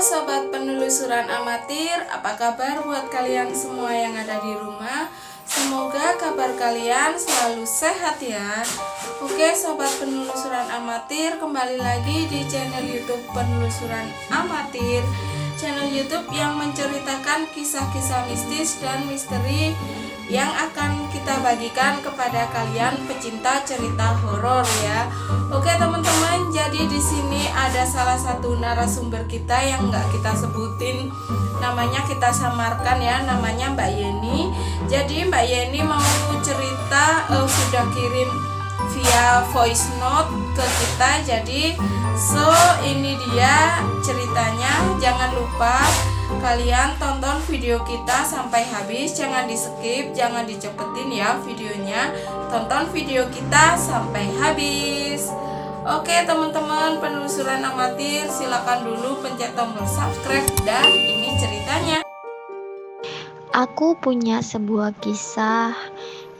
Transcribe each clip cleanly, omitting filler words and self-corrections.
sobat penelusuran amatir, apa kabar buat kalian semua yang ada di rumah? Semoga kabar kalian selalu sehat ya. Oke sobat penelusuran amatir, kembali lagi di channel YouTube Penelusuran Amatir, channel YouTube yang menceritakan kisah-kisah mistis dan misteri yang akan kita bagikan kepada kalian pecinta cerita horor ya. Oke teman-teman, jadi di sini ada salah satu narasumber kita yang nggak kita sebutin namanya, kita samarkan ya, namanya Mbak Yeni. Jadi Mbak Yeni mau cerita, sudah kirim via voice note ke kita. Jadi ini dia ceritanya. Jangan lupa kalian tonton video kita sampai habis, jangan di skip, jangan dicepetin ya videonya. Tonton video kita sampai habis. Oke teman-teman penelusuran amatir, silakan dulu pencet tombol subscribe dan ini ceritanya. Aku punya sebuah kisah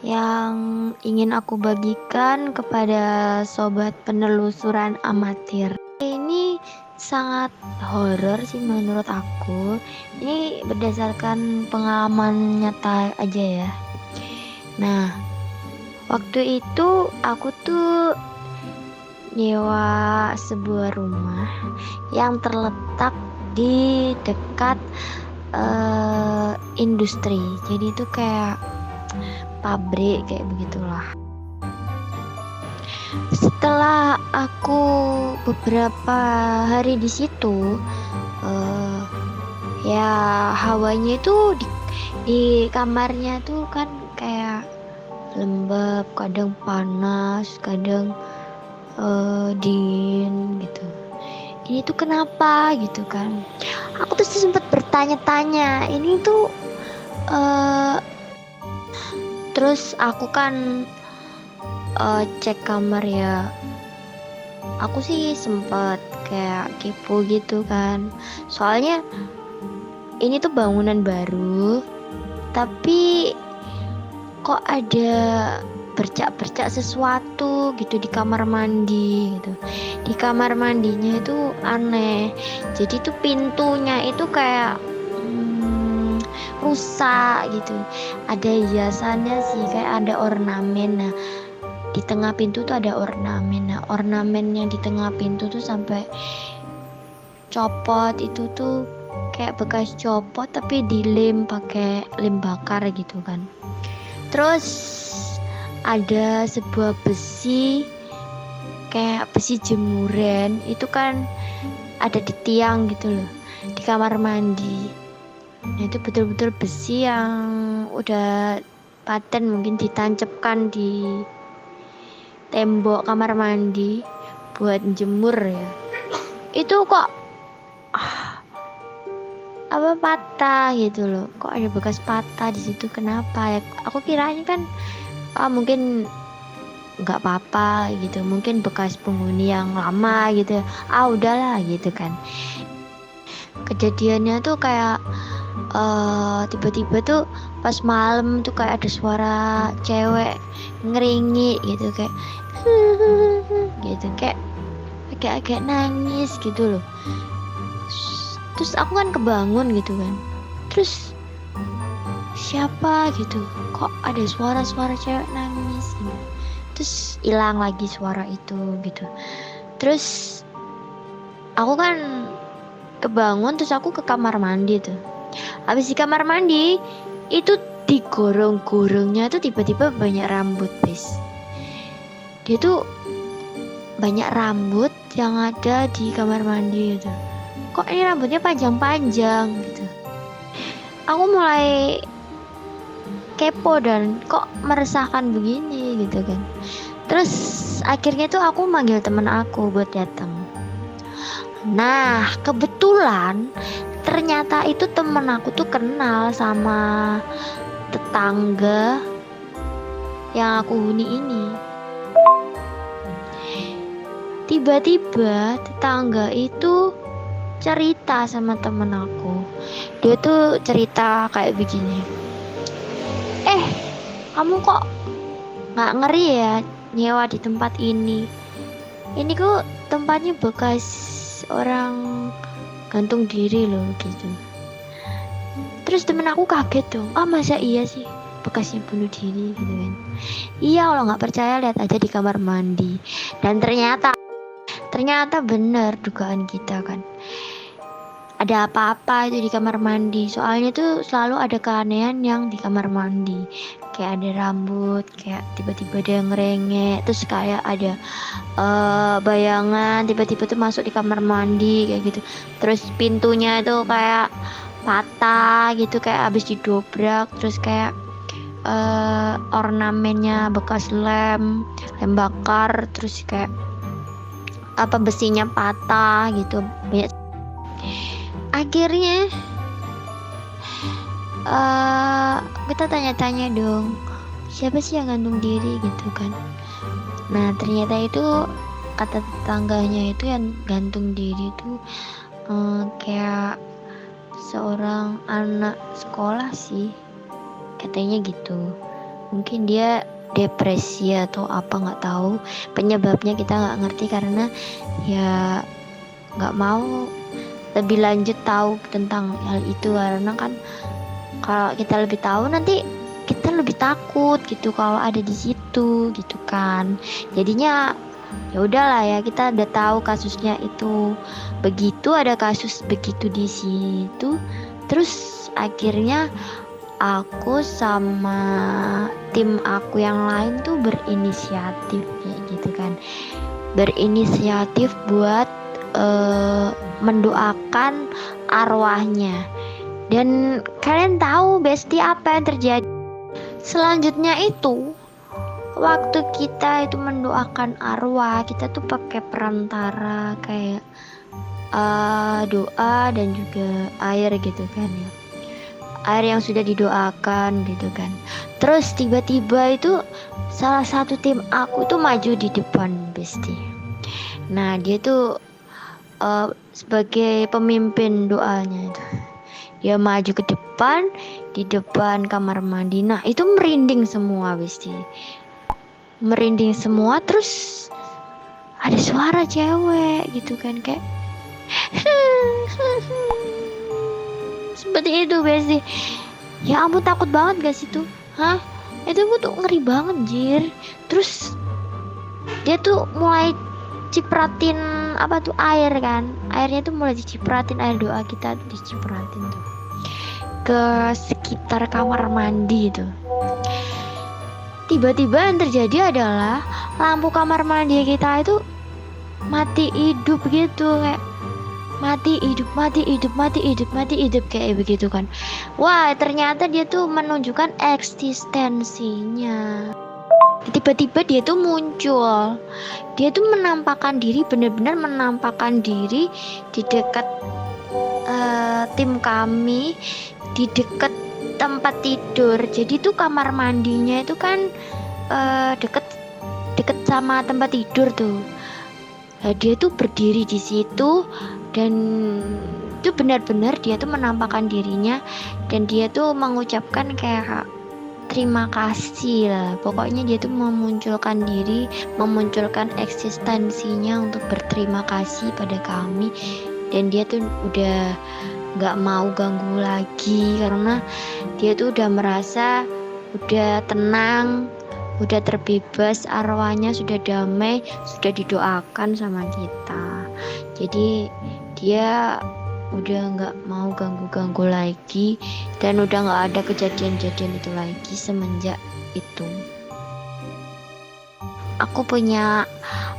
yang ingin aku bagikan kepada sobat penelusuran amatir. Ini sangat horor sih menurut aku. Ini berdasarkan pengalaman nyata aja ya. Nah, waktu itu aku tuh nyewa sebuah rumah yang terletak di dekat industri. Jadi itu kayak pabrik kayak begitulah. Setelah aku beberapa hari di situ, ya hawanya itu di kamarnya tuh kan kayak lembab, kadang panas, kadang dingin gitu. Ini tuh kenapa gitu kan? Aku tuh sempat bertanya-tanya. Ini tuh terus aku kan cek kamar ya. Aku sih sempat kayak kepo gitu kan. Soalnya ini tuh bangunan baru, tapi kok ada bercak-bercak sesuatu gitu di kamar mandi gitu. Di kamar mandinya itu aneh. Jadi tuh pintunya itu kayak rusak gitu. Ada hiasannya sih, kayak ada ornamen. Nah, di tengah pintu tuh ada ornamen. Nah, ornamen yang di tengah pintu tuh sampai copot. Itu tuh kayak bekas copot tapi dilem pakai lem bakar gitu kan. Terus ada sebuah besi, kayak besi jemuran, itu kan ada di tiang gitu loh, di kamar mandi. Nah itu betul-betul besi yang udah paten, mungkin ditancapkan di tembok kamar mandi buat jemur ya. Itu kok patah gitu loh, kok ada bekas patah di situ, kenapa ya? Aku kiranya kan mungkin nggak apa-apa gitu, mungkin bekas penghuni yang lama gitu, udahlah gitu kan. Kejadiannya tuh kayak tiba-tiba tuh pas malam tuh kayak ada suara cewek ngeringi gitu, kayak gitu, kayak agak-agak nangis gitu loh. Terus aku kan kebangun gitu kan, terus siapa gitu, kok ada suara-suara cewek nangis gitu. Terus hilang lagi suara itu gitu. Terus aku kan kebangun, terus aku ke kamar mandi tuh. Habis di kamar mandi itu di gorong-gorongnya tuh tiba-tiba banyak rambut guys. Dia tuh banyak rambut yang ada di kamar mandi gitu. Kok ini rambutnya panjang-panjang gitu. Aku mulai kepo dan kok meresahkan begini gitu kan. Terus akhirnya tuh aku manggil temen aku buat datang. Nah kebetulan ternyata itu temen aku tuh kenal sama tetangga yang aku huni ini. Tiba-tiba tetangga itu cerita sama temen aku. Dia tuh cerita kayak begini, kamu kok nggak ngeri ya nyewa di tempat ini? Ini kok tempatnya bekas orang gantung diri loh gitu. Terus temen aku kaget dong, masa iya sih bekasnya bunuh diri gitu kan. Iya, kalau nggak percaya lihat aja di kamar mandi. Dan ternyata bener dugaan kita kan, ada apa-apa itu di kamar mandi. Soalnya tuh selalu ada keanehan yang di kamar mandi, kayak ada rambut, kayak tiba-tiba ada yang ngerengek, terus kayak ada bayangan tiba-tiba tuh masuk di kamar mandi kayak gitu. Terus pintunya itu kayak patah gitu, kayak habis didobrak, terus kayak ornamennya bekas lem bakar, terus kayak besinya patah gitu banyak. Akhirnya kita tanya-tanya dong, siapa sih yang gantung diri gitu kan. Nah ternyata itu kata tetangganya itu yang gantung diri itu kayak seorang anak sekolah sih, katanya gitu. Mungkin dia depresi atau apa, nggak tahu penyebabnya, kita nggak ngerti karena ya nggak mau lebih lanjut tahu tentang hal itu, karena kan kalau kita lebih tahu nanti kita lebih takut gitu kalau ada di situ gitu kan. Jadinya ya udahlah ya, kita udah tahu kasusnya itu begitu, ada kasus begitu di situ. Terus akhirnya aku sama tim aku yang lain tuh berinisiatif ya gitu kan, berinisiatif buat mendoakan arwahnya. Dan kalian tahu Besti apa yang terjadi selanjutnya itu? Waktu kita itu mendoakan arwah, kita tuh pakai perantara kayak doa dan juga air gitu kan ya, air yang sudah didoakan gitu kan. Terus tiba-tiba itu salah satu tim aku tuh maju di depan Besti. Nah dia tuh sebagai pemimpin doanya itu, dia maju ke depan, di depan kamar mandi. Nah itu merinding semua Besti, merinding semua. Terus ada suara cewek gitu kan, kayak seperti itu Besti. Ya ampun, takut banget gak sih tuh? Itu tuh ngeri banget jir. Terus dia tuh mulai cipratin air kan, airnya tuh mulai dicipratin, air doa kita tuh dicipratin tuh ke sekitar kamar mandi itu. Tiba-tiba yang terjadi adalah lampu kamar mandi kita itu mati hidup gitu, kayak mati hidup kayak begitu kan. Wah ternyata dia tuh menunjukkan eksistensinya. Tiba-tiba dia tuh muncul, dia tuh menampakkan diri, benar-benar menampakkan diri di dekat tim kami, di dekat tempat tidur. Jadi tuh kamar mandinya itu kan deket sama tempat tidur tuh. Nah, dia tuh berdiri di situ dan itu benar-benar dia tuh menampakkan dirinya, dan dia tuh mengucapkan kayak terima kasih lah. Pokoknya dia tuh memunculkan diri, memunculkan eksistensinya untuk berterima kasih pada kami. Dan dia tuh udah gak mau ganggu lagi, karena dia tuh udah merasa udah tenang, udah terbebas, arwahnya sudah damai, sudah didoakan sama kita. Jadi dia udah gak mau ganggu-ganggu lagi, dan udah gak ada kejadian-kejadian itu lagi semenjak itu. Aku punya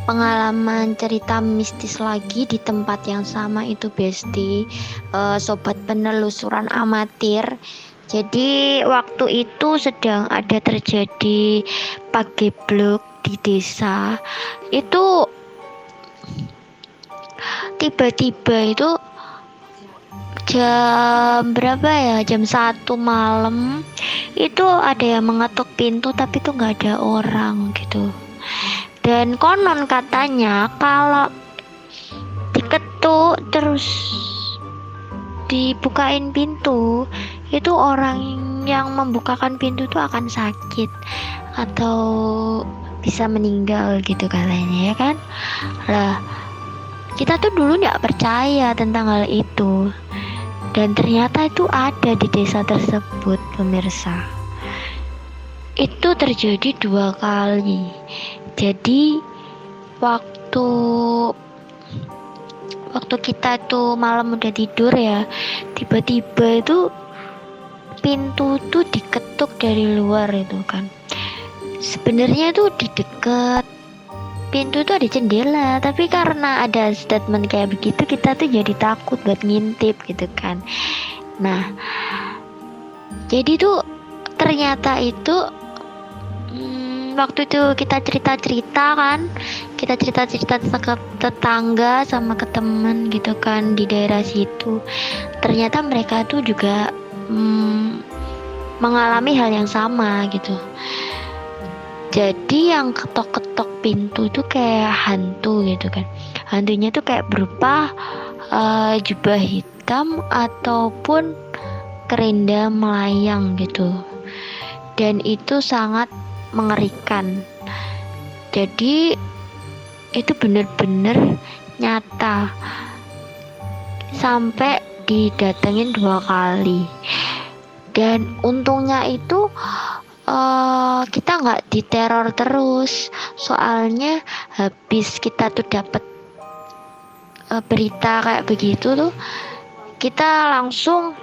pengalaman cerita mistis lagi di tempat yang sama itu Besti, sobat penelusuran amatir. Jadi waktu itu sedang ada terjadi pagebluk di desa. Itu tiba-tiba itu jam berapa ya, jam 1 malam itu ada yang mengetuk pintu, tapi tuh nggak ada orang gitu. Dan konon katanya kalau diketuk terus dibukain pintu, itu orang yang membukakan pintu tuh akan sakit atau bisa meninggal gitu katanya ya kan. Lah Kita tuh dulu nggak percaya tentang hal itu, dan ternyata itu ada di desa tersebut, pemirsa. Itu terjadi 2 kali. Jadi waktu kita itu malam udah tidur ya, tiba-tiba itu pintu tuh diketuk dari luar itu kan. Sebenarnya tuh di dekat pintu tuh ada jendela, tapi karena ada statement kayak begitu, kita tuh jadi takut buat ngintip gitu kan. Nah, jadi tuh ternyata itu waktu itu kita cerita-cerita ke tetangga sama ke teman gitu kan di daerah situ. Ternyata mereka tuh juga mengalami hal yang sama gitu. Jadi yang ketok-ketok pintu tuh kayak hantu gitu kan. Hantunya tuh kayak berupa jubah hitam ataupun kerenda melayang gitu. Dan itu sangat mengerikan. Jadi itu bener-bener nyata. Sampai didatengin 2 kali. Dan untungnya itu kita nggak diteror terus, soalnya habis kita tuh dapat berita kayak begitu tuh, kita langsung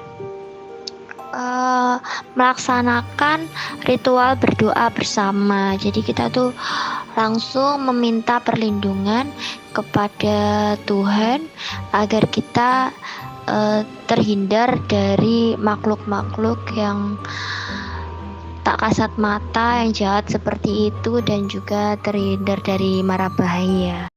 melaksanakan ritual berdoa bersama. Jadi kita tuh langsung meminta perlindungan kepada Tuhan agar kita terhindar dari makhluk-makhluk yang tak kasat mata, yang jahat seperti itu, dan juga terhindar dari mara bahaya.